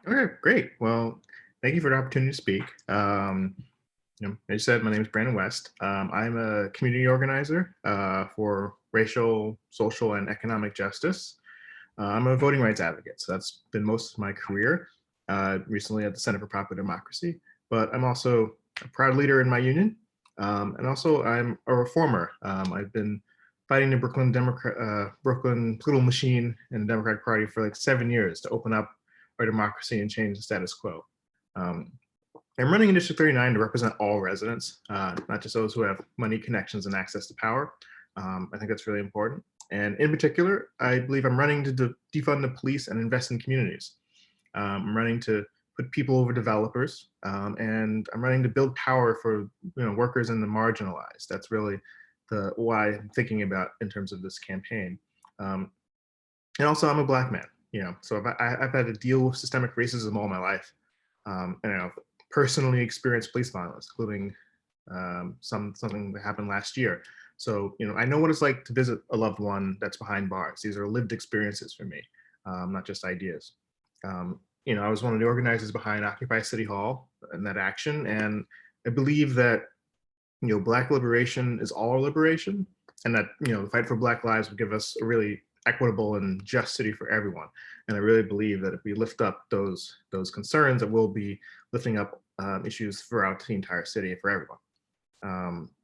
Okay, great. Well, thank you for the opportunity to speak. As you said, my name is Brandon West. I'm a community organizer for racial, social, and economic justice. I'm a voting rights advocate, so that's been most of my career. Recently at the Center for Popular Democracy, but I'm also a proud leader in my union, and also I'm a reformer. I've been fighting the Brooklyn political machine and the Democratic Party for like 7 years to open up our democracy and change the status quo. Um, I'm running in District 39 to represent all residents, not just those who have money, connections, and access to power. I think that's really important. And in particular, I believe I'm running to defund the police and invest in communities. I'm running to put people over developers, and I'm running to build power for workers and the marginalized. That's really the why I'm thinking about in terms of this campaign. Um, and also, I'm a Black man. So I've had to deal with systemic racism all my life, and I've personally experienced police violence, including something that happened last year. So I know what it's like to visit a loved one that's behind bars. These are lived experiences for me, not just ideas. I was one of the organizers behind Occupy City Hall and that action, and I believe that Black liberation is all liberation, and that the fight for Black lives would give us a really equitable and just city for everyone. And I really believe that if we lift up those concerns, that we'll be lifting up issues throughout the entire city for everyone.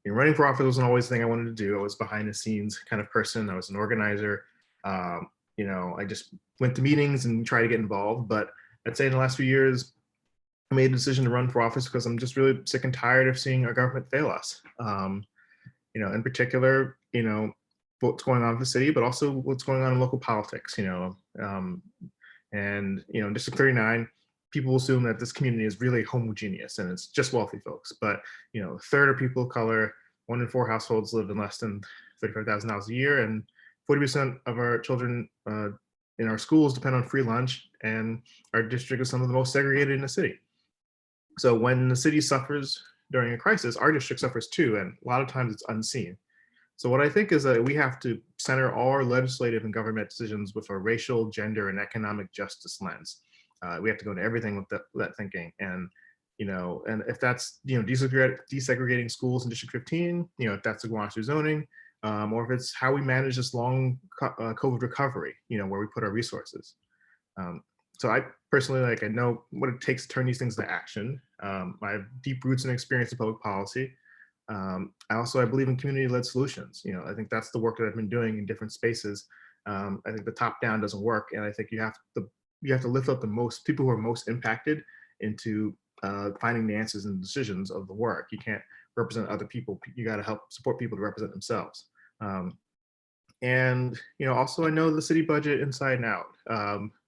Running for office wasn't always the thing I wanted to do. I was behind the scenes kind of person. I was an organizer. I just went to meetings and tried to get involved. But I'd say in the last few years, I made a decision to run for office because I'm just really sick and tired of seeing our government fail us. In particular, what's going on in the city, but also what's going on in local politics. In District 39, people assume that this community is really homogeneous and it's just wealthy folks. But a third are people of color. 1 in 4 households live in less than $35,000 a year, and 40% of our children in our schools depend on free lunch. And our district is some of the most segregated in the city. So when the city suffers during a crisis, our district suffers too, and a lot of times it's unseen. So what I think is that we have to center all our legislative and government decisions with a racial, gender, and economic justice lens. We have to go into everything with that thinking. And and if that's desegregating schools in District 15, if that's the Guanajuato zoning, or if it's how we manage this long COVID recovery, where we put our resources. So I personally, I know what it takes to turn these things into action. I have deep roots and experience in public policy. I believe in community-led solutions. I think that's the work that I've been doing in different spaces. I think the top-down doesn't work, and I think you have to lift up the most people who are most impacted into finding the answers and decisions of the work. You can't represent other people. You got to help support people to represent themselves. Also, I know the city budget inside and out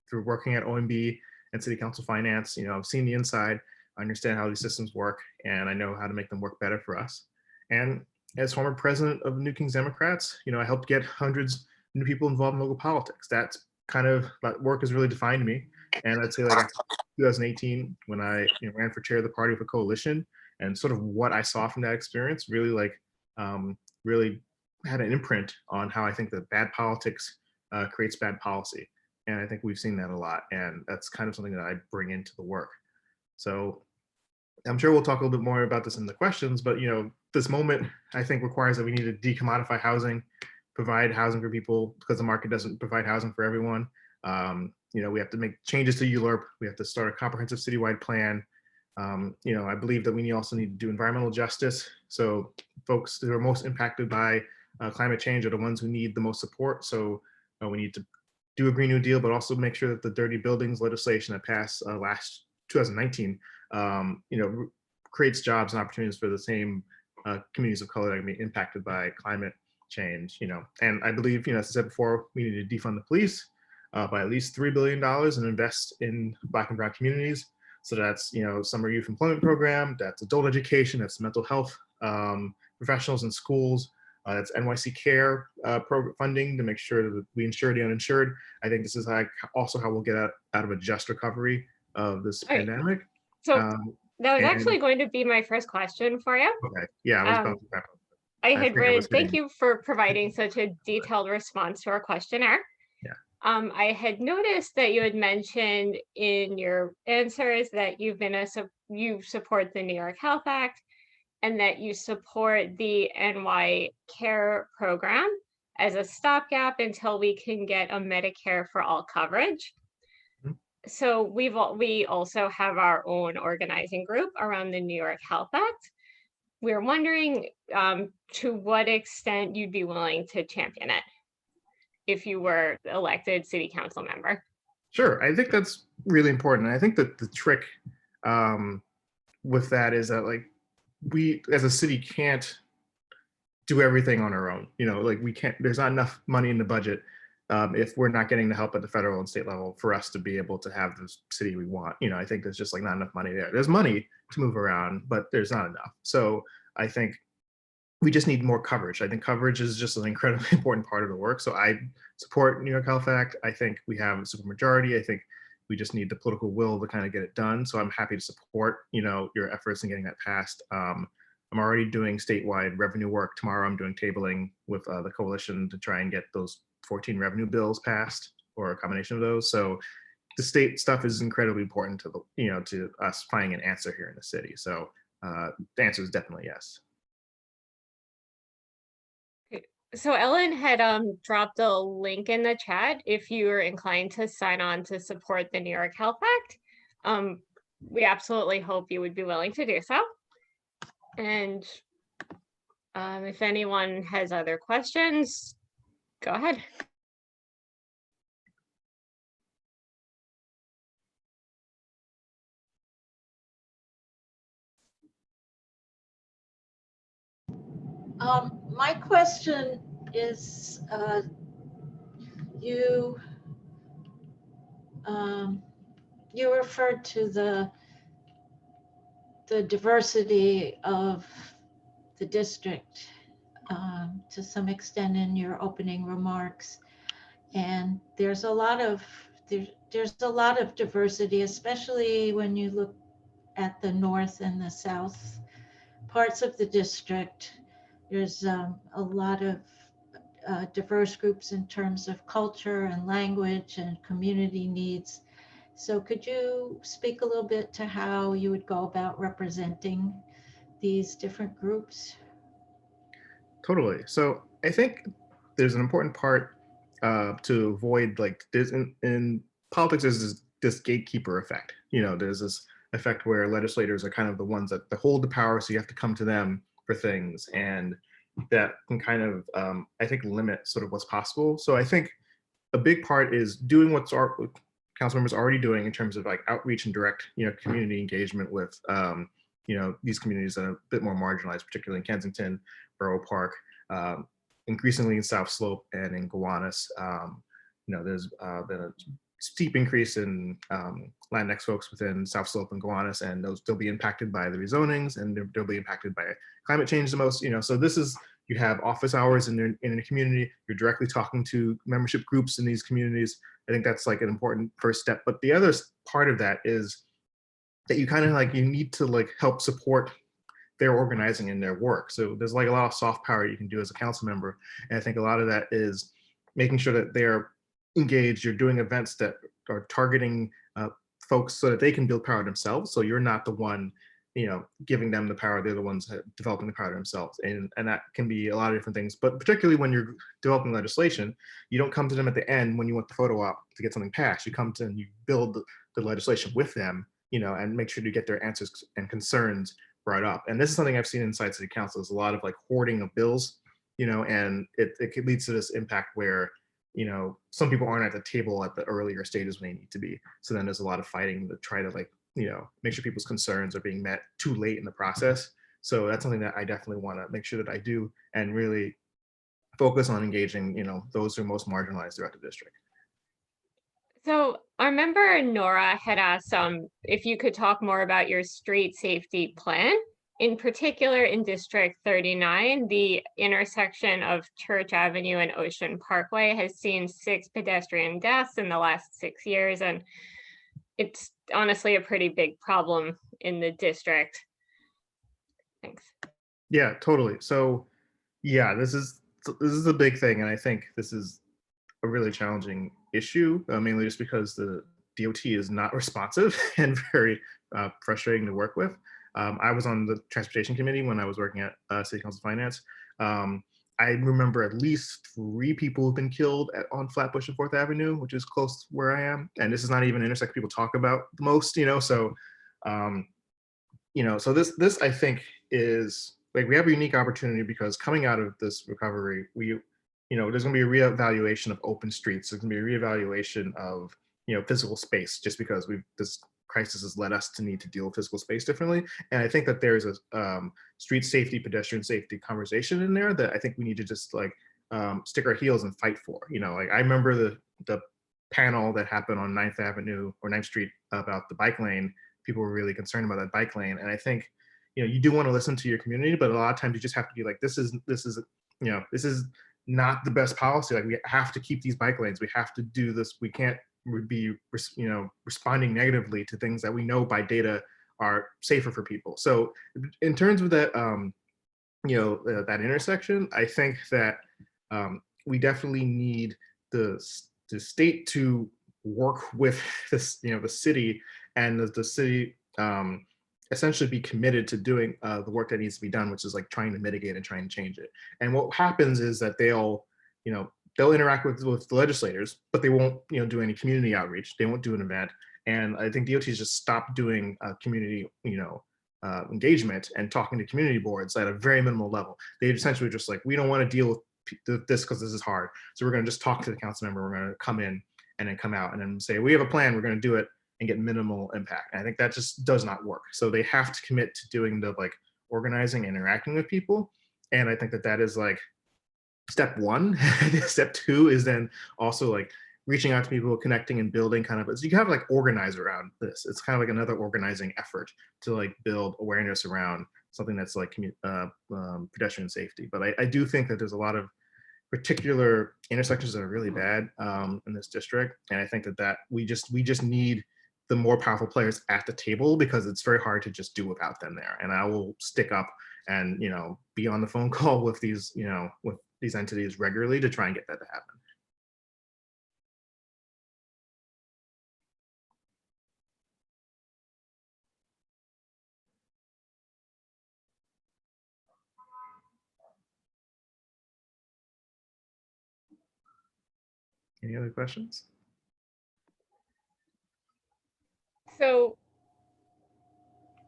through working at OMB and City Council Finance. I've seen the inside. I understand how these systems work, and I know how to make them work better for us. And as former president of New Kings Democrats, I helped get hundreds of new people involved in local politics. That work has really defined me. And I'd say like 2018, when I ran for chair of the party of a coalition, and sort of what I saw from that experience really really had an imprint on how I think that bad politics creates bad policy. And I think we've seen that a lot. And that's kind of something that I bring into the work. So I'm sure we'll talk a little bit more about this in the questions, but this moment I think requires that we need to decommodify housing, provide housing for people because the market doesn't provide housing for everyone. We have to make changes to ULURP. We have to start a comprehensive citywide plan. I believe that we also need to do environmental justice. So folks who are most impacted by climate change are the ones who need the most support. So we need to do a Green New Deal, but also make sure that the dirty buildings legislation that passed last 2019, creates jobs and opportunities for the same communities of color that are being impacted by climate change. And I believe, as I said before, we need to defund the police by at least $3 billion and invest in Black and Brown communities. So that's, summer youth employment program, that's adult education, that's mental health professionals in schools, that's NYC Care funding to make sure that we insure the uninsured. I think this is also how we'll get out of a just recovery of this pandemic. So that was actually going to be my first question for you. Okay. Yeah, I was about to wrap up. I had read, thank you for providing such a detailed response to our questionnaire. Yeah. I had noticed that you had mentioned in your answers that you support the New York Health Act and that you support the NY Care program as a stopgap until we can get a Medicare for all coverage. Mhm. So we also have our own organizing group around the New York Health Act. We're wondering to what extent you'd be willing to champion it if you were elected city council member. Sure, I think that's really important. I think that the trick um, with that is that like we as a city can't do everything on our own. Like we can't. There's not enough money in the budget if we're not getting the help at the federal and state level for us to be able to have the city we want. I think there's just like not enough money there. There's money to move around, but there's not enough. So I think we just need more coverage. I think coverage is just an incredibly important part of the work. So I support New York Health Act. I think we have a supermajority. I think we just need the political will to kind of get it done. So I'm happy to support, your efforts in getting that passed. I'm already doing statewide revenue work. Tomorrow I'm doing tabling with the coalition to try and get those 14 revenue bills passed or a combination of those. So the state stuff is incredibly important to to us finding an answer here in the city. So the answer is definitely yes. So Ellen had dropped a link in the chat if you are inclined to sign on to support the New York Health Act. We absolutely hope you would be willing to do so. And if anyone has other questions, go ahead. My question is, you you referred to the diversity of the district to some extent in your opening remarks, and there's a lot of there's a lot of diversity, especially when you look at the north and the south parts of the district. There's a lot of diverse groups in terms of culture and language and community needs. So could you speak a little bit to how you would go about representing these different groups? Totally. So I think there's an important part to avoid like this in politics. There's this gatekeeper effect. There's this effect where legislators are kind of the ones that hold the power, so you have to come to them for things, and that can kind of I think limit sort of what's possible. So I think a big part is doing what council members are already doing in terms of like outreach and direct community engagement with these communities that are a bit more marginalized, particularly in Kensington, Borough Park, increasingly in South Slope and in Gowanus. There's been a steep increase in Latinx folks within South Slope and Gowanus, and they'll be impacted by the rezonings, and they'll be impacted by climate change the most. So this is, you have office hours in a community, you're directly talking to membership groups in these communities. I think that's like an important first step. But the other part of that is that you kind of like, you need to like help support their organizing and their work. So there's like a lot of soft power you can do as a council member. And I think a lot of that is making sure that they're engaged. You're doing events that are targeting folks so that they can build power themselves. So you're not the one, giving them the power. They're the ones developing the power themselves. And that can be a lot of different things, but particularly when you're developing legislation, you don't come to them at the end when you want the photo op to get something passed. You come to and you build the legislation with them, and make sure to get their answers and concerns brought up. And this is something I've seen inside city council, is a lot of like hoarding of bills, and it leads to this impact where, some people aren't at the table at the earlier stages when they need to be. So then there's a lot of fighting to try to like, make sure people's concerns are being met too late in the process. So that's something that I definitely want to make sure that I do, and really focus on engaging, those who are most marginalized throughout the district. So our member Nora had asked if you could talk more about your street safety plan. In particular, in District 39, the intersection of Church Avenue and Ocean Parkway has seen 6 pedestrian deaths in the last 6 years, and it's honestly a pretty big problem in the district. Thanks. Yeah, totally. So yeah, this is a big thing, and I think this is a really challenging issue, mainly just because the DOT is not responsive and very frustrating to work with. I was on the transportation committee when I was working at City Council Finance. I remember at least 3 people who've been killed on Flatbush and 4th Avenue, which is close to where I am. And this is not even an intersection people talk about the most, so so this I think is like, we have a unique opportunity because coming out of this recovery, there's going to be a reevaluation of open streets. There's going to be a reevaluation of physical space, just because this crisis has led us to need to deal with physical space differently. And I think that there's a street safety, pedestrian safety conversation in there that I think we need to just like stick our heels and fight for. Like I remember the panel that happened on 9th Avenue or 9th Street about the bike lane. People were really concerned about that bike lane, and I think you do want to listen to your community, but a lot of times you just have to be like, this is not the best policy. Like, we have to keep these bike lanes. We have to do this. We can't be responding negatively to things that we know by data are safer for people. So in terms of that that intersection, I think that we definitely need the state to work with this the city, and the city essentially be committed to doing the work that needs to be done, which is like trying to mitigate and trying to change it. And what happens is that they'll interact with the legislators, but they won't do any community outreach. They won't do an event. And I think DOT's just stopped doing community engagement and talking to community boards at a very minimal level. They essentially just like, we don't want to deal with this because this is hard. So we're going to just talk to the council member. We're going to come in and then come out and then say, we have a plan, we're going to do it, and get minimal impact. And I think that just does not work. So they have to commit to doing the like organizing, interacting with people. And I think that is like step 1. Step 2 is then also like reaching out to people, connecting and building kind of, so you can have like organize around this. It's kind of like another organizing effort to like build awareness around something that's like pedestrian safety. But I do think that there's a lot of particular intersections that are really bad in this district. And I think that we just need the more powerful players at the table, because it's very hard to just do without them there. And I will stick up and be on the phone call with these with these entities regularly to try and get that to happen. Any other questions? So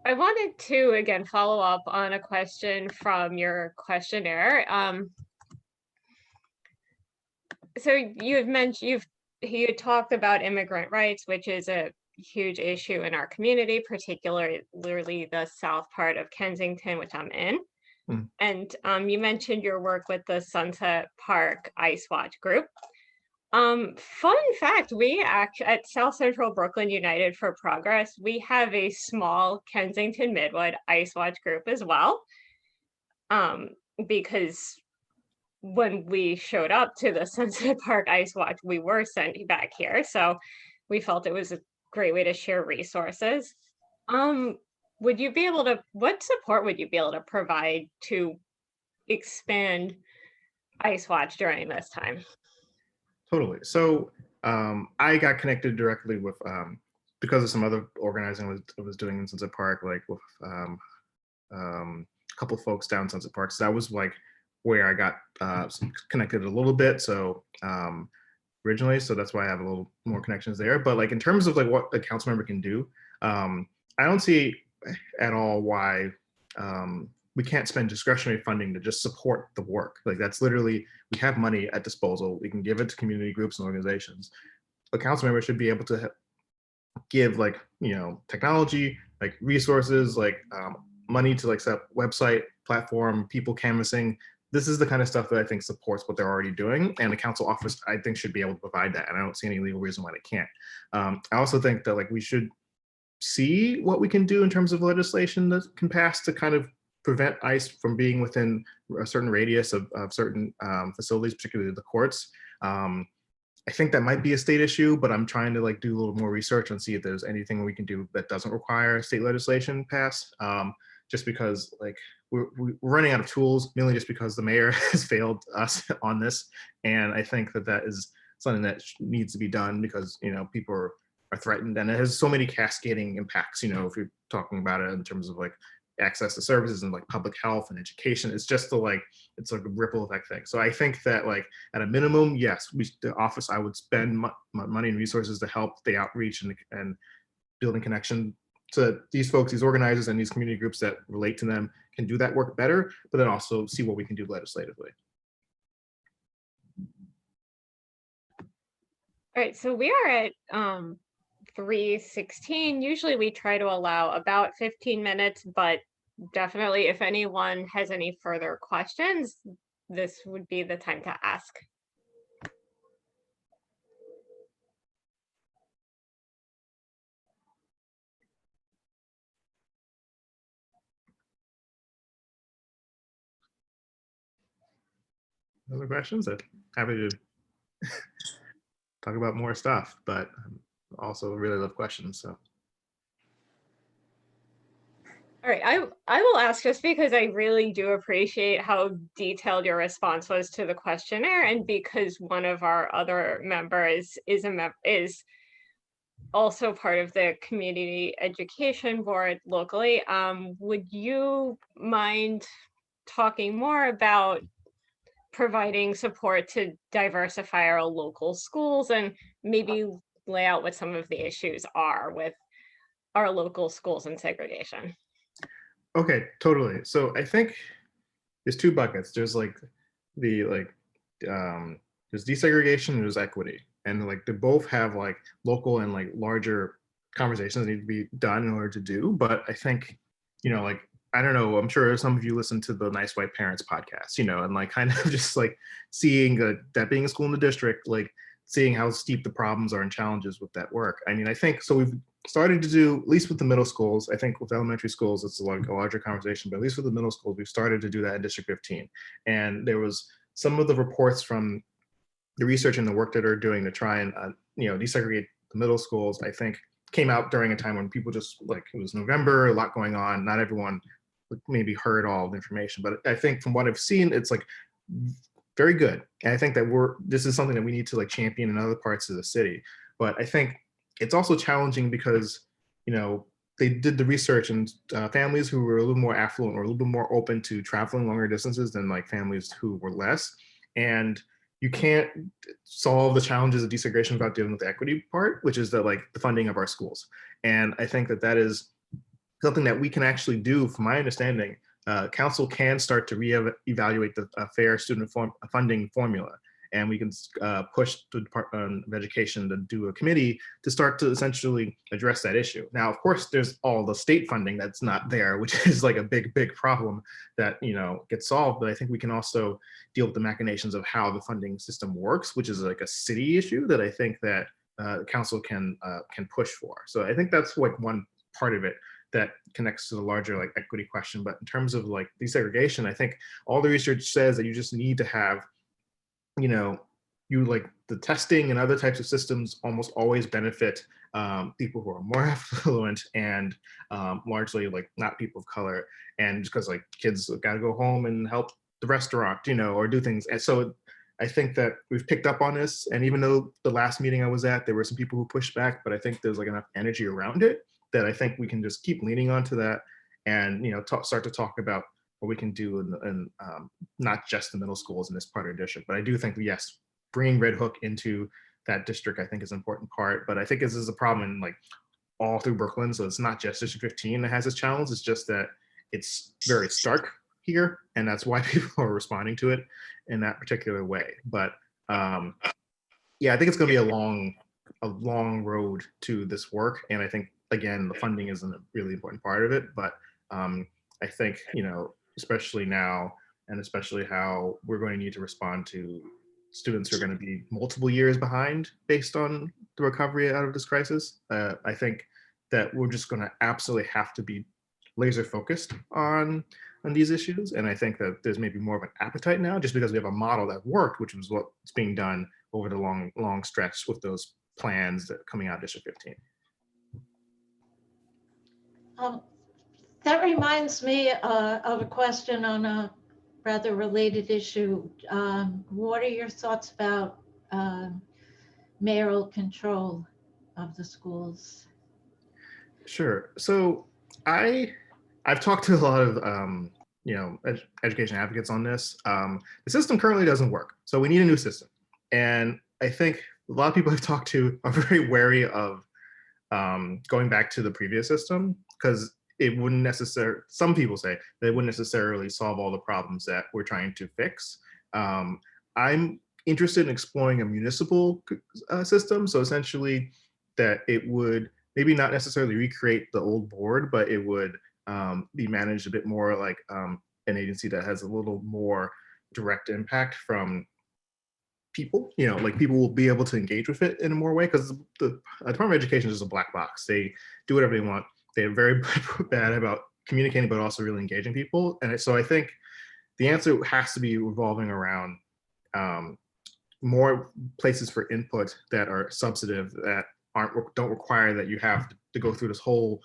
I wanted to again follow up on a question from your questionnaire. So you had mentioned you talked about immigrant rights, which is a huge issue in our community, particularly the south part of Kensington, which I'm in. Mm. And you mentioned your work with the Sunset Park Ice Watch group. Fun fact, we at South Central Brooklyn United for Progress, we have a small Kensington Midwood Ice Watch group as well. Because when we showed up to the Sunset Park Ice Watch, we were sent back here. So we felt it was a great way to share resources. Would you be able to, what support would you be able to provide to expand Ice Watch during this time? Totally. So I got connected directly with, because of some other organizing I was doing in Sunset Park, like with a couple of folks down Sunset Park. So that was like where I got connected a little bit. So originally, so that's why I have a little more connections there. But like in terms of like what a council member can do, I don't see at all why we can't spend discretionary funding to just support the work. Like that's literally, we have money at disposal. We can give it to community groups and organizations. A council member should be able to give like, technology, like resources, like money to like set up website, platform, people canvassing. This is the kind of stuff that I think supports what they're already doing. And the council office, I think, should be able to provide that. And I don't see any legal reason why they can't. I also think that like we should see what we can do in terms of legislation that can pass to kind of prevent ICE from being within a certain radius of certain facilities, particularly the courts. I think that might be a state issue, but I'm trying to like do a little more research and see if there's anything we can do that doesn't require state legislation pass. Just because like we're running out of tools, mainly just because the mayor has failed us on this. And I think that is something that needs to be done because, people are threatened, and it has so many cascading impacts, if you're talking about it in terms of like access to services and like public health and education. It's just it's like a ripple effect thing. So I think that like at a minimum, yes, the office, I would spend money and resources to help the outreach and building connection so that these folks, these organizers and these community groups that relate to them can do that work better, but then also see what we can do legislatively. All right, so we are at 3:16. Usually we try to allow about 15 minutes, but definitely if anyone has any further questions, this would be the time to ask. Other questions? I'm happy to talk about more stuff, but I also really love questions. So. All right, I will ask just because I really do appreciate how detailed your response was to the questionnaire, and because one of our other members is also part of the community education board locally. Would you mind talking more about providing support to diversify our local schools and maybe lay out what some of the issues are with our local schools and segregation? Okay, totally. So I think there's two buckets. There's like there's desegregation and there's equity. And like they both have like local and like larger conversations that need to be done in order to do. But I think, like, I don't know, I'm sure some of you listen to the Nice White Parents podcast, and like kind of just like seeing that being a school in the district, like seeing how steep the problems are and challenges with that work. I mean, I think so we've started to do, at least with the middle schools, I think with elementary schools, it's like a larger conversation, but at least with the middle schools, we've started to do that in District 15. And there was some of the reports from the research and the work that are doing to try and, desegregate the middle schools, I think came out during a time when people just like, it was November, a lot going on. Not everyone maybe heard all the information, but I think from what I've seen, it's like very good. And I think that this is something that we need to like champion in other parts of the city. But I think it's also challenging because, they did the research, and families who were a little more affluent or a little bit more open to traveling longer distances than like families who were less. And you can't solve the challenges of desegregation without dealing with the equity part, which is the funding of our schools. And I think that is something that we can actually do. From my understanding, council can start to reevaluate the fair student funding formula. And we can push the Department of Education to do a committee to start to essentially address that issue. Now, of course, there's all the state funding that's not there, which is like a big problem that gets solved. But I think we can also deal with the machinations of how the funding system works, which is like a city issue that I think that the council can push for. So I think that's like one part of it that connects to the larger like equity question. But in terms of like desegregation, I think all the research says that you just need to have you like the testing and other types of systems almost always benefit people who are more affluent and largely like not people of color, and because like kids got to go home and help the restaurant, or do things. And so I think that we've picked up on this, and even though the last meeting I was at, there were some people who pushed back, but I think there's like enough energy around it that I think we can just keep leaning onto that and start to talk about what we can do in not just the middle schools in this part of the district. But I do think, yes, bringing Red Hook into that district, I think is an important part. But I think this is a problem in like all through Brooklyn. So it's not just District 15 that has this challenge. It's just that it's very stark here. And that's why people are responding to it in that particular way. But yeah, I think it's going to be a long road to this work. And I think, again, the funding isn't a really important part of it. But I think, especially now, and especially how we're going to need to respond to students who are going to be multiple years behind based on the recovery out of this crisis. I think that we're just going to absolutely have to be laser focused on these issues. And I think that there's maybe more of an appetite now just because we have a model that worked, which was what's being done over the long stretch with those plans that are coming out of District 15. That reminds me of a question on a rather related issue. What are your thoughts about mayoral control of the schools? Sure. So I've talked to a lot of education advocates on this. The system currently doesn't work, so we need a new system. And I think a lot of people I've talked to are very wary of going back to the previous system because it wouldn't necessarily. Some people say that it wouldn't necessarily solve all the problems that we're trying to fix. I'm interested in exploring a municipal system, so essentially that it would maybe not necessarily recreate the old board, but it would be managed a bit more like an agency that has a little more direct impact from people. Like people will be able to engage with it in a more way because the Department of Education is just a black box. They do whatever they want. They're very bad about communicating, but also really engaging people. And so I think the answer has to be revolving around more places for input that are substantive, that don't require that you have to go through this whole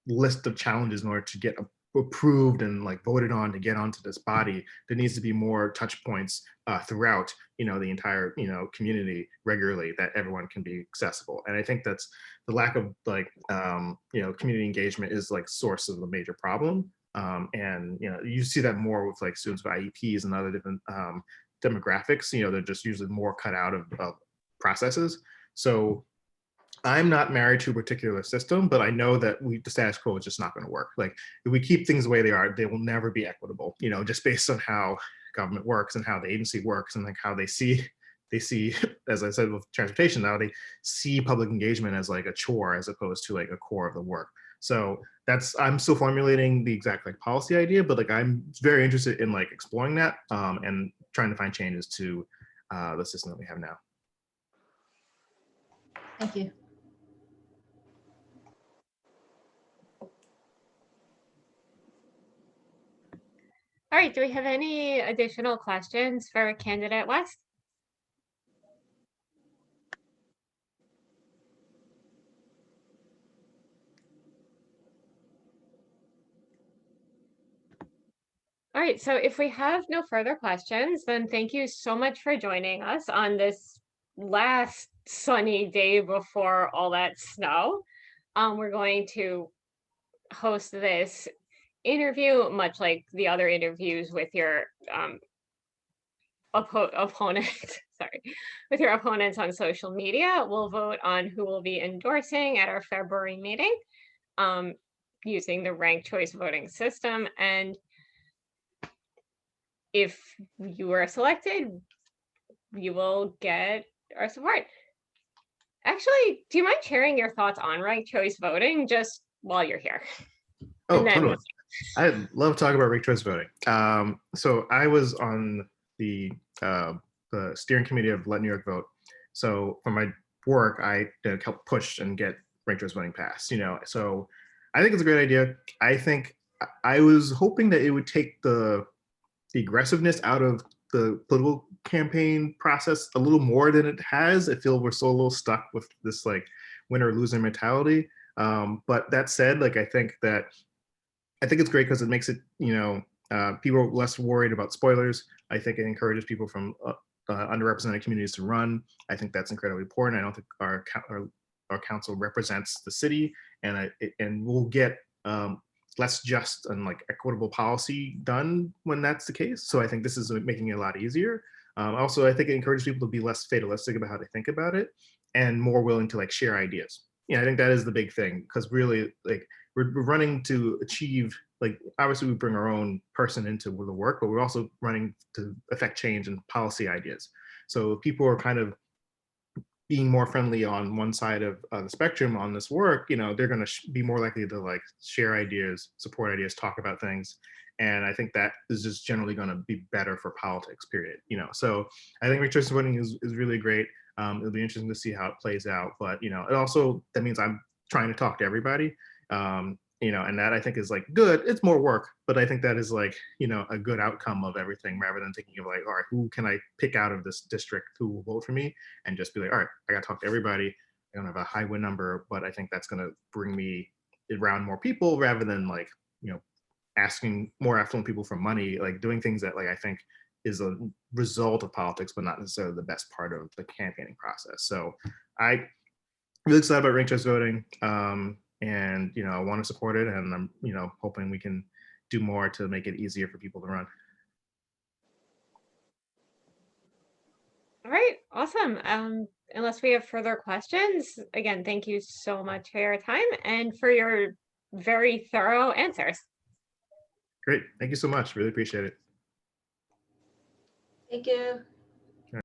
list of challenges in order to get approved and like voted on to get onto this body. There needs to be more touch points throughout the entire community regularly, that everyone can be accessible. And I think that's the lack of like community engagement is like source of the major problem. And you see that more with like students with IEPs and other different demographics. They're just usually more cut out of processes. So I'm not married to a particular system, but I know that the status quo is just not going to work. Like if we keep things the way they are, they will never be equitable, just based on how government works and how the agency works and like how they see, as I said, with transportation now, they see public engagement as like a chore as opposed to like a core of the work. So I'm still formulating the exact like policy idea, but like I'm very interested in like exploring that and trying to find changes to the system that we have now. Thank you. All right, do we have any additional questions for candidate West? All right, so if we have no further questions, then thank you so much for joining us on this last sunny day before all that snow. We're going to host this interview, much like the other interviews with your opponent, sorry, with your opponents on social media. We'll vote on who will be endorsing at our February meeting using the ranked choice voting system. And if you are selected, you will get our support. Actually, do you mind sharing your thoughts on ranked choice voting just while you're here? Oh, totally. I love talking about ranked choice voting. So I was on the steering committee of Let New York Vote. So for my work, I helped push and get ranked choice voting passed. So I think it's a great idea. I think I was hoping that it would take the aggressiveness out of the political campaign process a little more than it has. I feel we're so a little stuck with this like winner or loser mentality. But that said, like I think it's great because it makes it people are less worried about spoilers. I think it encourages people from underrepresented communities to run. I think that's incredibly important. I don't think our council represents the city, and we'll get less just and like equitable policy done when that's the case. So I think this is making it a lot easier. Also, I think it encourages people to be less fatalistic about how they think about it and more willing to like share ideas. I think that is the big thing, because really like we're running to achieve, like obviously we bring our own person into the work, but we're also running to affect change and policy ideas. So people are kind of being more friendly on one side of the spectrum on this work, they're going to be more likely to like share ideas, support ideas, talk about things. And I think that is just generally going to be better for politics, period. So I think ranked choice voting is really great. It'll be interesting to see how it plays out. But, it also, that means I'm trying to talk to everybody. And that I think is like good. It's more work, but I think that is like, a good outcome of everything, rather than thinking of like, all right, who can I pick out of this district who will vote for me, and just be like, all right, I got to talk to everybody. I don't have a high win number, but I think that's going to bring me around more people, rather than like, asking more affluent people for money, like doing things that like I think is a result of politics, but not necessarily the best part of the campaigning process. So I really excited about ranked choice voting, and I want to support it, and I'm hoping we can do more to make it easier for people to run. All right, awesome. Unless we have further questions, again, thank you so much for your time and for your very thorough answers. Great, thank you so much. Really appreciate it. Thank you.